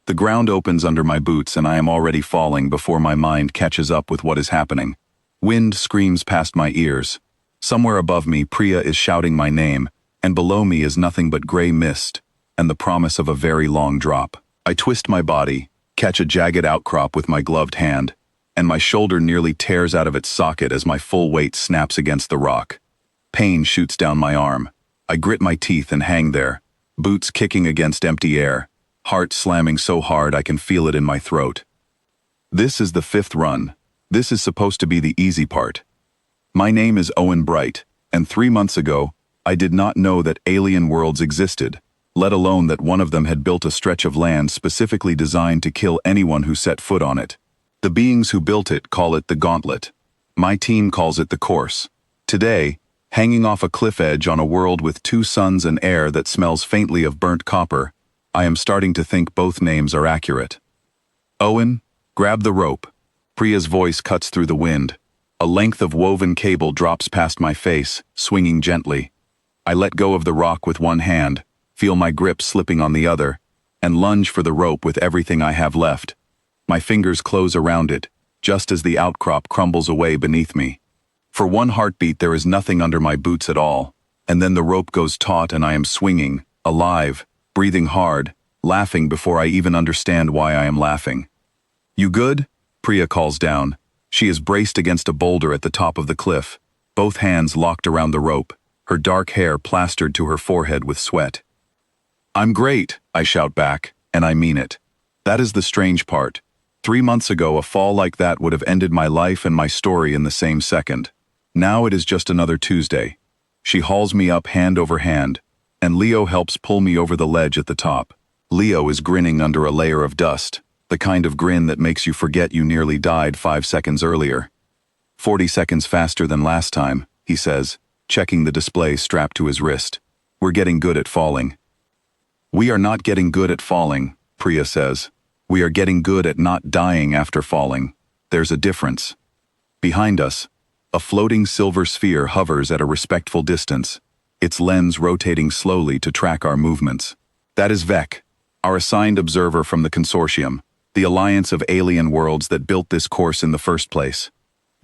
The ground opens under my boots and I am already falling before my mind catches up with what is happening. Wind screams past my ears. Somewhere above me, Priya is shouting my name, and below me is nothing but gray mist and the promise of a very long drop. I twist my body, catch a jagged outcrop with my gloved hand, and my shoulder nearly tears out of its socket as my full weight snaps against the rock. Pain shoots down my arm. I grit my teeth and hang there, boots kicking against empty air, heart slamming so hard I can feel it in my throat. This is the 5th run. This is supposed to be the easy part. My name is Owen Bright, and 3 months ago, I did not know that alien worlds existed, let alone that one of them had built a stretch of land specifically designed to kill anyone who set foot on it. The beings who built it call it the Gauntlet. My team calls it the Course. Today, hanging off a cliff edge on a world with 2 suns and air that smells faintly of burnt copper, I am starting to think both names are accurate. Owen, grab the rope. Priya's voice cuts through the wind. A length of woven cable drops past my face, swinging gently. I let go of the rock with one hand, feel my grip slipping on the other, and lunge for the rope with everything I have left. My fingers close around it, just as the outcrop crumbles away beneath me. For one heartbeat there is nothing under my boots at all, and then the rope goes taut and I am swinging, alive, breathing hard, laughing before I even understand why I am laughing. "You good?" Priya calls down. She is braced against a boulder at the top of the cliff, both hands locked around the rope, her dark hair plastered to her forehead with sweat. "I'm great," I shout back, and I mean it. That is the strange part. 3 months ago, a fall like that would have ended my life and my story in the same second. Now it is just another Tuesday. She hauls me up hand over hand, and Leo helps pull me over the ledge at the top. Leo is grinning under a layer of dust, the kind of grin that makes you forget you nearly died 5 seconds earlier. 40 seconds faster than last time, he says, checking the display strapped to his wrist. "We're getting good at falling." "We are not getting good at falling," Priya says. "We are getting good at not dying after falling. There's a difference." Behind us, a floating silver sphere hovers at a respectful distance, its lens rotating slowly to track our movements. That is Vec, our assigned observer from the consortium, the alliance of alien worlds that built this course in the first place.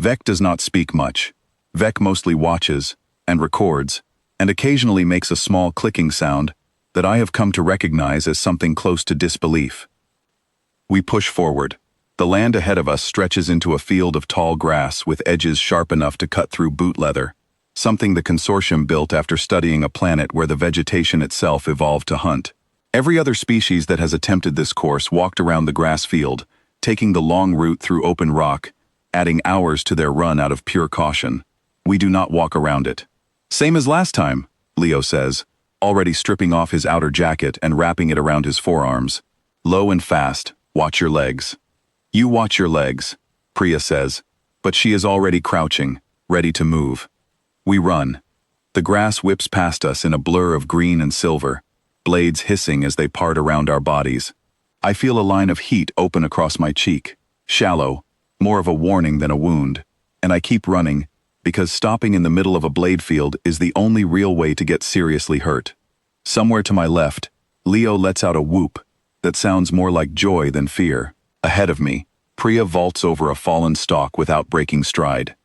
Vec does not speak much. Vec mostly watches and records, and occasionally makes a small clicking sound that I have come to recognize as something close to disbelief. We push forward. The land ahead of us stretches into a field of tall grass with edges sharp enough to cut through boot leather, something the consortium built after studying a planet where the vegetation itself evolved to hunt. Every other species that has attempted this course walked around the grass field, taking the long route through open rock, adding hours to their run out of pure caution. We do not walk around it. "Same as last time," Leo says, already stripping off his outer jacket and wrapping it around his forearms. "Low and fast, watch your legs." "You watch your legs," Priya says, but she is already crouching, ready to move. We run. The grass whips past us in a blur of green and silver, blades hissing as they part around our bodies. I feel a line of heat open across my cheek, shallow, more of a warning than a wound, and I keep running, because stopping in the middle of a blade field is the only real way to get seriously hurt. Somewhere to my left, Leo lets out a whoop that sounds more like joy than fear. Ahead of me, Priya vaults over a fallen stalk without breaking stride.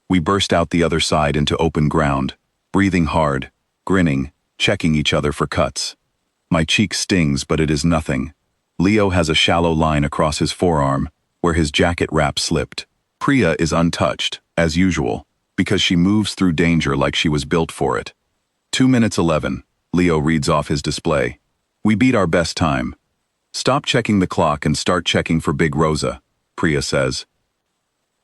We burst out the other side into open ground, breathing hard, grinning, checking each other for cuts. My cheek stings, but it is nothing. Leo has a shallow line across his forearm, where his jacket wrap slipped. Priya is untouched, as usual, because she moves through danger like she was built for it. 2 minutes 11, Leo reads off his display. We beat our best time. "Stop checking the clock and start checking for Big Rosa," Priya says.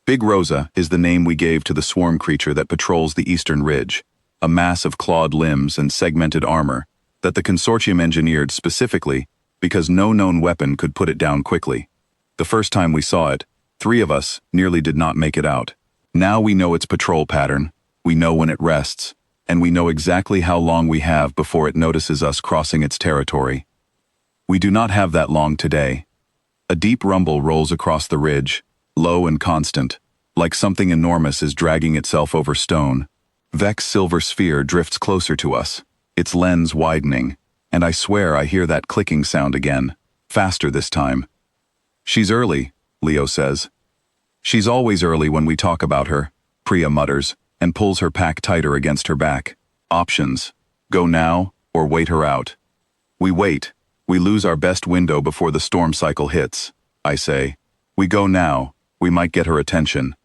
Big Rosa is the name we gave to the swarm creature that patrols the eastern ridge, a mass of clawed limbs and segmented armor that the consortium engineered specifically because no known weapon could put it down quickly. The first time we saw it, 3 of us nearly did not make it out. Now we know its patrol pattern, we know when it rests, and we know exactly how long we have before it notices us crossing its territory. We do not have that long today. A deep rumble rolls across the ridge, low and constant, like something enormous is dragging itself over stone. Vec's silver sphere drifts closer to us, its lens widening, and I swear I hear that clicking sound again. faster this time. She's early, Leo says. She's always early when we talk about her, Priya mutters, and pulls her pack tighter against her back. Options: go now, or wait her out. We wait. We lose our best window before the storm cycle hits, I say. We go now, we might get her attention.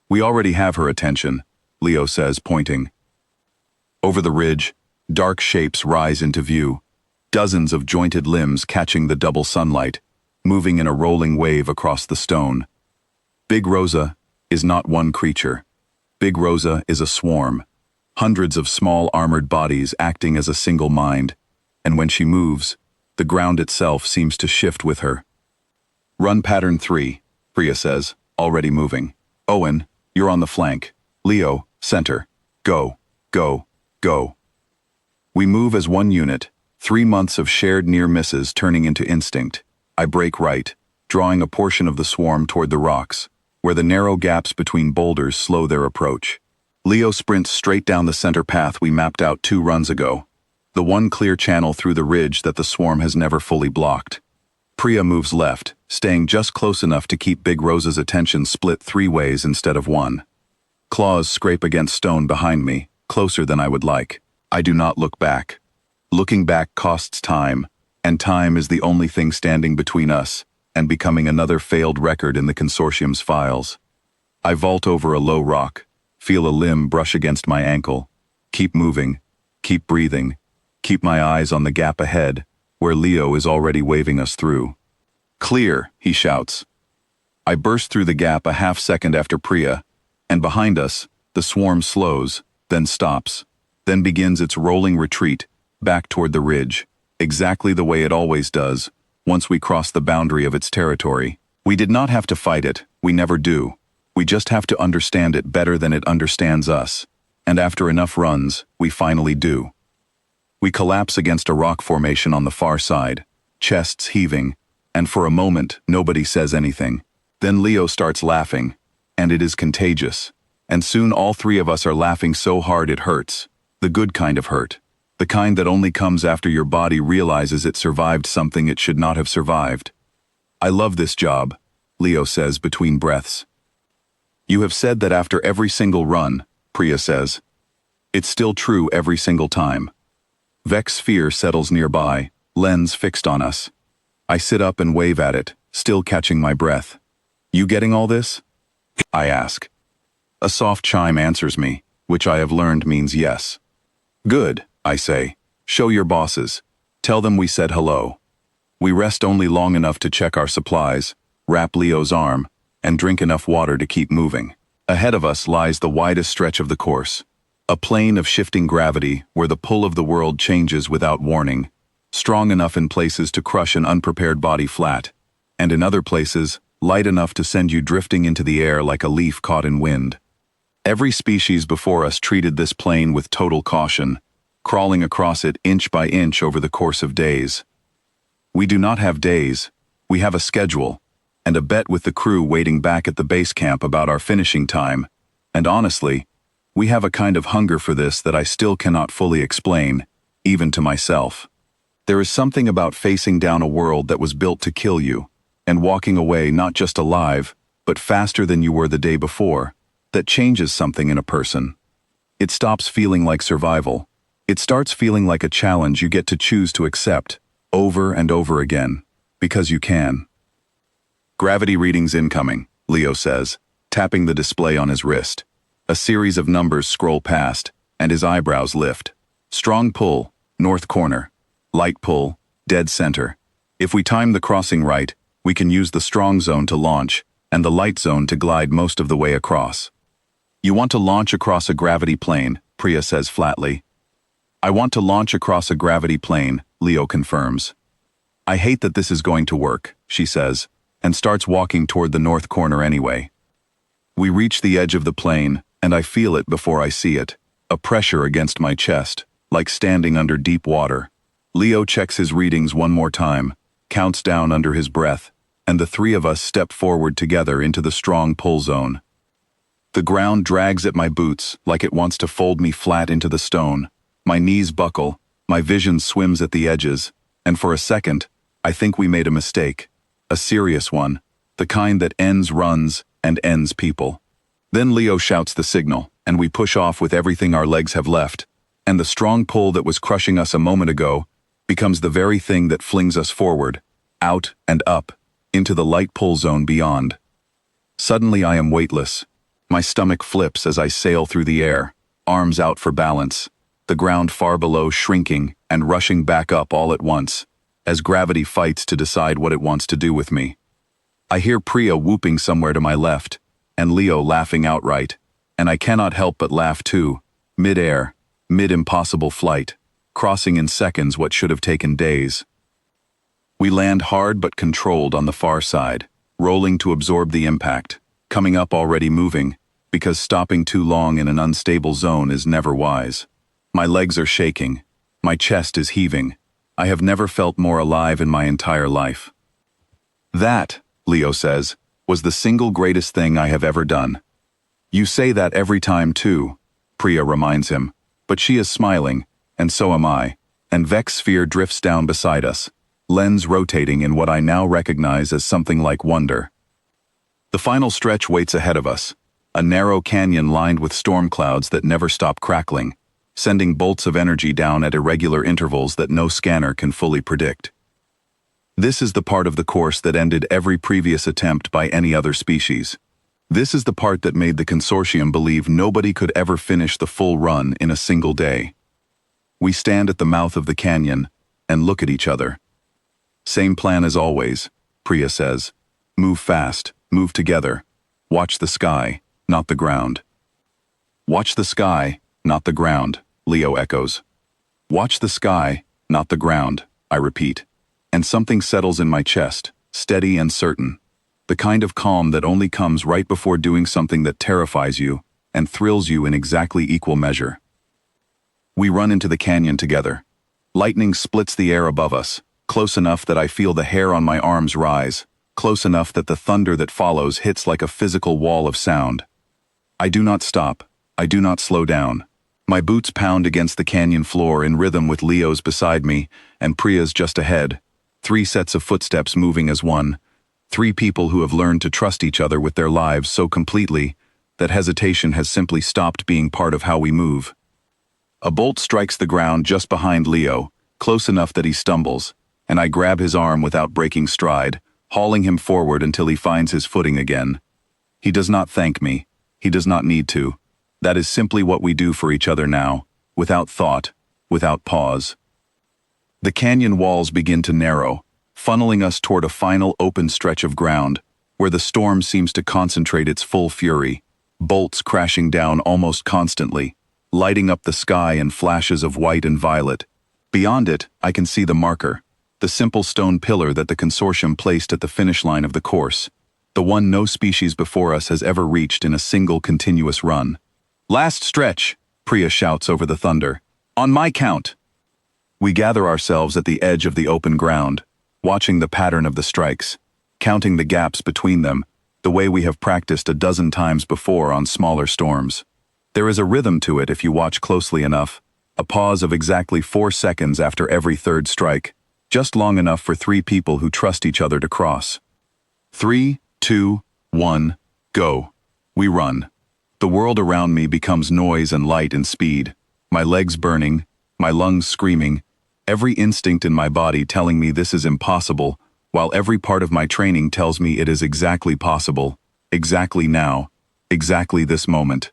We already have her attention, Leo says, pointing. Over the ridge, dark shapes rise into view, dozens of jointed limbs catching the double sunlight, moving in a rolling wave across the stone. Big Rosa is not one creature. Big Rosa is a swarm, hundreds of small armored bodies acting as a single mind, and when she moves, the ground itself seems to shift with her. Run pattern 3, Priya says, already moving. Owen, you're on the flank. Leo, center. Go, go, go. We move as one unit, 3 months of shared near misses turning into instinct. I break right, drawing a portion of the swarm toward the rocks, where the narrow gaps between boulders slow their approach. Leo sprints straight down the center path we mapped out 2 runs ago, the one clear channel through the ridge that the swarm has never fully blocked. Priya moves left, staying just close enough to keep Big Rosa's attention split 3 ways instead of 1. Claws scrape against stone behind me, closer than I would like. I do not look back. Looking back costs time, and time is the only thing standing between us and becoming another failed record in the consortium's files. I vault over a low rock, feel a limb brush against my ankle, keep moving, keep breathing, keep my eyes on the gap ahead, where Leo is already waving us through. Clear, he shouts. I burst through the gap a half second after Priya, and behind us, the swarm slows, then stops, then begins its rolling retreat back toward the ridge, exactly the way it always does, once we cross the boundary of its territory. We did not have to fight it, we never do. We just have to understand it better than it understands us, and after enough runs, we finally do. We collapse against a rock formation on the far side, chests heaving, and for a moment, nobody says anything. Then Leo starts laughing, and it is contagious, and soon all 3 of us are laughing so hard it hurts, the good kind of hurt. The kind that only comes after your body realizes it survived something it should not have survived. I love this job, Leo says between breaths. You have said that after every single run, Priya says. It's still true every single time. Vex sphere settles nearby, lens fixed on us. I sit up and wave at it, still catching my breath. You getting all this? I ask. A soft chime answers me, which I have learned means yes. Good, I say. Show your bosses. Tell them we said hello. We rest only long enough to check our supplies, wrap Leo's arm, and drink enough water to keep moving. Ahead of us lies the widest stretch of the course. A plane of shifting gravity where the pull of the world changes without warning, strong enough in places to crush an unprepared body flat, and in other places, light enough to send you drifting into the air like a leaf caught in wind. Every species before us treated this plane with total caution, crawling across it inch by inch over the course of days. We do not have days, we have a schedule, and a bet with the crew waiting back at the base camp about our finishing time, and honestly, we have a kind of hunger for this that I still cannot fully explain, even to myself. There is something about facing down a world that was built to kill you, and walking away not just alive, but faster than you were the day before, that changes something in a person. It stops feeling like survival. It starts feeling like a challenge you get to choose to accept, over and over again, because you can. Gravity readings incoming, Leo says, tapping the display on his wrist. A series of numbers scroll past, and his eyebrows lift. Strong pull, north corner. Light pull, dead center. If we time the crossing right, we can use the strong zone to launch, and the light zone to glide most of the way across. You want to launch across a gravity plane, Priya says flatly. I want to launch across a gravity plane, Leo confirms. I hate that this is going to work, she says, and starts walking toward the north corner anyway. We reach the edge of the plane, and I feel it before I see it, a pressure against my chest, like standing under deep water. Leo checks his readings one more time, counts down under his breath, and the 3 of us step forward together into the strong pull zone. The ground drags at my boots like it wants to fold me flat into the stone. My knees buckle, my vision swims at the edges, and for a second, I think we made a mistake. A serious one. The kind that ends runs and ends people. Then Leo shouts the signal, and we push off with everything our legs have left, and the strong pull that was crushing us a moment ago becomes the very thing that flings us forward, out and up, into the light pull zone beyond. Suddenly I am weightless. My stomach flips as I sail through the air, arms out for balance, the ground far below shrinking and rushing back up all at once, as gravity fights to decide what it wants to do with me. I hear Priya whooping somewhere to my left, and Leo laughing outright, and I cannot help but laugh too, mid-air, mid-impossible flight, crossing in seconds what should have taken days. We land hard but controlled on the far side, rolling to absorb the impact, coming up already moving, because stopping too long in an unstable zone is never wise. My legs are shaking. My chest is heaving. I have never felt more alive in my entire life. That, Leo says, was the single greatest thing I have ever done. You say that every time too, Priya reminds him, but she is smiling, and so am I, and Vex sphere drifts down beside us, lens rotating in what I now recognize as something like wonder. The final stretch waits ahead of us, a narrow canyon lined with storm clouds that never stop crackling, sending bolts of energy down at irregular intervals that no scanner can fully predict. This is the part of the course that ended every previous attempt by any other species. This is the part that made the consortium believe nobody could ever finish the full run in a single day. We stand at the mouth of the canyon and look at each other. Same plan as always, Priya says. Move fast, move together. Watch the sky, not the ground. Watch the sky, not the ground, Leo echoes. Watch the sky, not the ground, I repeat. And something settles in my chest, steady and certain. The kind of calm that only comes right before doing something that terrifies you and thrills you in exactly equal measure. We run into the canyon together. Lightning splits the air above us, close enough that I feel the hair on my arms rise, close enough that the thunder that follows hits like a physical wall of sound. I do not stop. I do not slow down. My boots pound against the canyon floor in rhythm with Leo's beside me and Priya's just ahead, 3 sets of footsteps moving as one, 3 people who have learned to trust each other with their lives so completely that hesitation has simply stopped being part of how we move. A bolt strikes the ground just behind Leo, close enough that he stumbles, and I grab his arm without breaking stride, hauling him forward until he finds his footing again. He does not thank me. He does not need to. That is simply what we do for each other now, without thought, without pause. The canyon walls begin to narrow, funneling us toward a final open stretch of ground, where the storm seems to concentrate its full fury, bolts crashing down almost constantly, lighting up the sky in flashes of white and violet. Beyond it, I can see the marker, the simple stone pillar that the consortium placed at the finish line of the course, the one no species before us has ever reached in a single continuous run. Last stretch, Priya shouts over the thunder. On my count. We gather ourselves at the edge of the open ground, watching the pattern of the strikes, counting the gaps between them, the way we have practiced a dozen times before on smaller storms. There is a rhythm to it if you watch closely enough, a pause of exactly 4 seconds after every third strike, just long enough for 3 people who trust each other to cross. 3, 2, 1, go. We run. The world around me becomes noise and light and speed, my legs burning, my lungs screaming, every instinct in my body telling me this is impossible, while every part of my training tells me it is exactly possible, exactly now, exactly this moment.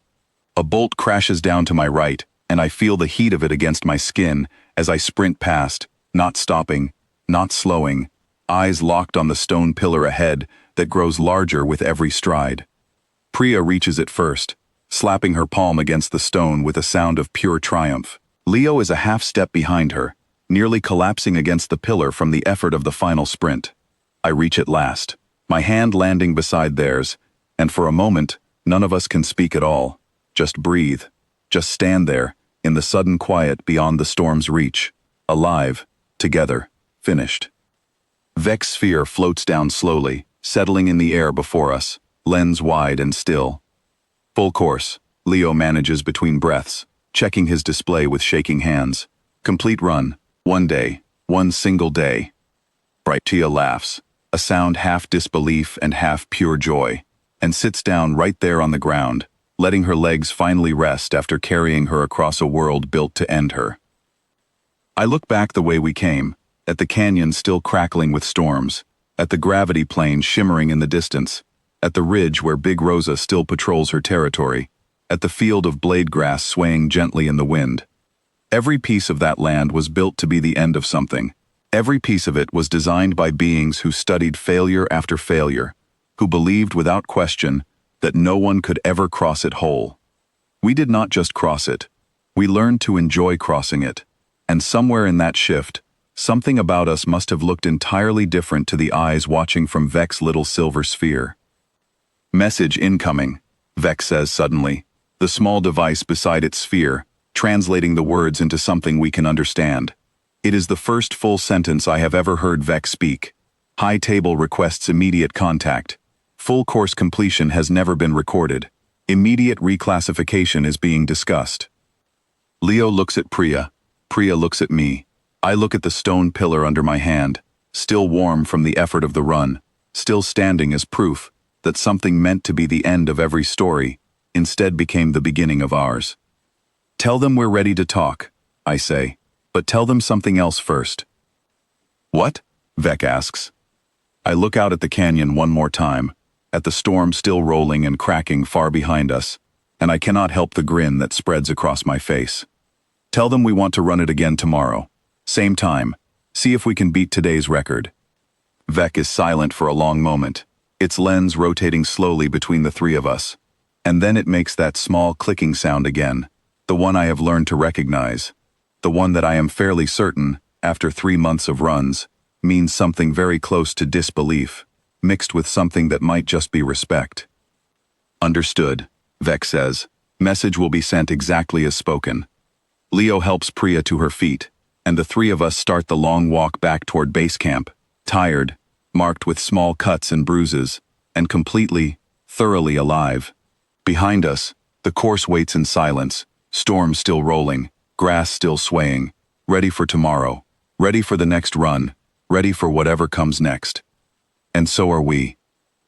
A bolt crashes down to my right, and I feel the heat of it against my skin as I sprint past, not stopping, not slowing, eyes locked on the stone pillar ahead that grows larger with every stride. Priya reaches it first, slapping her palm against the stone with a sound of pure triumph. Leo is a half step behind her, nearly collapsing against the pillar from the effort of the final sprint. I reach it last, my hand landing beside theirs, and for a moment, none of us can speak at all. Just breathe. Just stand there, in the sudden quiet beyond the storm's reach. Alive, together, finished. Vex sphere floats down slowly, settling in the air before us, lens wide and still. Full course, Leo manages between breaths, checking his display with shaking hands. Complete run, 1 day, 1 single day. Priya laughs, a sound half disbelief and half pure joy, and sits down right there on the ground, letting her legs finally rest after carrying her across a world built to end her. I look back the way we came, at the canyon still crackling with storms, at the gravity plane shimmering in the distance, at the ridge where Big Rosa still patrols her territory, at the field of blade grass swaying gently in the wind. Every piece of that land was built to be the end of something. Every piece of it was designed by beings who studied failure after failure, who believed without question that no one could ever cross it whole. We did not just cross it. We learned to enjoy crossing it. And somewhere in that shift, something about us must have looked entirely different to the eyes watching from Vec's little silver sphere. Message incoming, Vec says suddenly, the small device beside its sphere, translating the words into something we can understand. It is the first full sentence I have ever heard Vec speak. High table requests immediate contact. Full course completion has never been recorded. Immediate reclassification is being discussed. Leo looks at Priya. Priya looks at me. I look at the stone pillar under my hand, still warm from the effort of the run, still standing as proof that something meant to be the end of every story instead became the beginning of ours. Tell them we're ready to talk, I say, but tell them something else first. What? Vec asks. I look out at the canyon one more time, at the storm still rolling and cracking far behind us, and I cannot help the grin that spreads across my face. Tell them we want to run it again tomorrow. Same time. See if we can beat today's record. Vec is silent for a long moment, its lens rotating slowly between the three of us. And then it makes that small clicking sound again, the one I have learned to recognize, the one that I am fairly certain, after 3 months of runs, means something very close to disbelief, mixed with something that might just be respect. Understood, Vec says. Message will be sent exactly as spoken. Leo helps Priya to her feet, and the three of us start the long walk back toward base camp, tired, marked with small cuts and bruises, and completely, thoroughly alive. Behind us, the course waits in silence, storm still rolling, grass still swaying, ready for tomorrow, ready for the next run, ready for whatever comes next. And so are we.